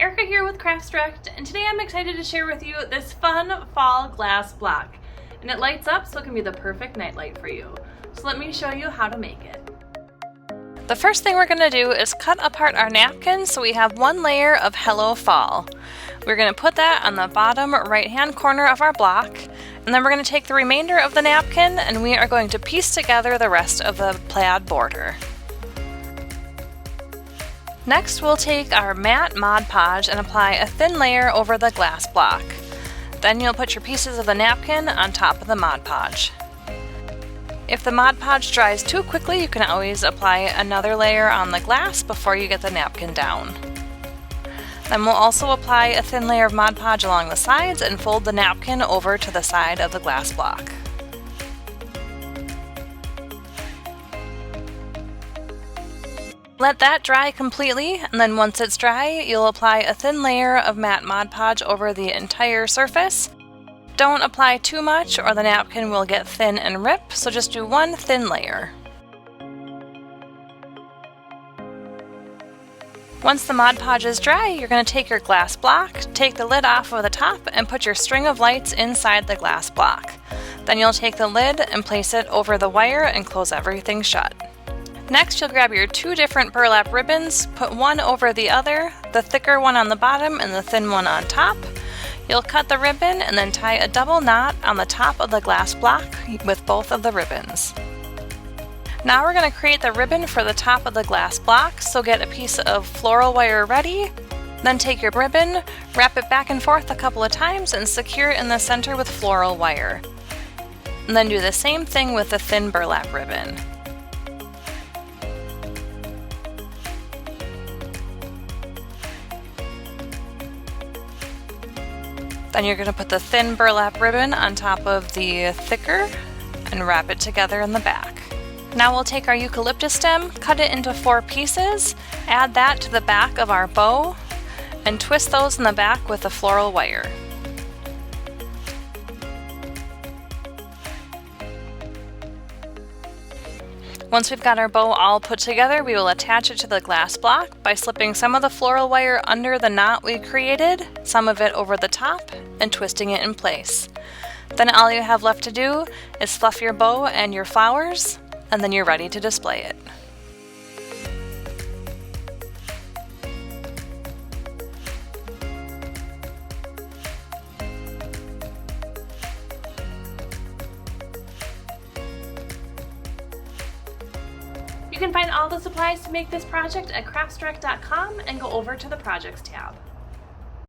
Erica here with Crafts Direct, and today I'm excited to share with you this fun fall glass block. And it lights up so it can be the perfect night light for you. So let me show you how to make it. The first thing we're going to do is cut apart our napkin so we have one layer of Hello Fall. We're going to put that on the bottom right hand corner of our block, and then we're going to take the remainder of the napkin and we are going to piece together the rest of the plaid border. Next, we'll take our matte Mod Podge and apply a thin layer over the glass block. Then you'll put your pieces of the napkin on top of the Mod Podge. If the Mod Podge dries too quickly, you can always apply another layer on the glass before you get the napkin down. Then we'll also apply a thin layer of Mod Podge along the sides and fold the napkin over to the side of the glass block. Let that dry completely, and then once it's dry, you'll apply a thin layer of matte Mod Podge over the entire surface. Don't apply too much or the napkin will get thin and rip, so just do one thin layer. Once the Mod Podge is dry, you're going to take your glass block, take the lid off of the top, and put your string of lights inside the glass block. Then you'll take the lid and place it over the wire and close everything shut. Next, you'll grab your two different burlap ribbons, put one over the other, the thicker one on the bottom and the thin one on top. You'll cut the ribbon and then tie a double knot on the top of the glass block with both of the ribbons. Now we're going to create the ribbon for the top of the glass block, so get a piece of floral wire ready. Then take your ribbon, wrap it back and forth a couple of times and secure it in the center with floral wire. And then do the same thing with the thin burlap ribbon. Then you're going to put the thin burlap ribbon on top of the thicker and wrap it together in the back. Now we'll take our eucalyptus stem, cut it into 4 pieces, add that to the back of our bow, and twist those in the back with the floral wire. Once we've got our bow all put together, we will attach it to the glass block by slipping some of the floral wire under the knot we created, some of it over the top, and twisting it in place. Then all you have left to do is fluff your bow and your flowers, and then you're ready to display it. You can find all the supplies to make this project at craftsdirect.com and go over to the Projects tab.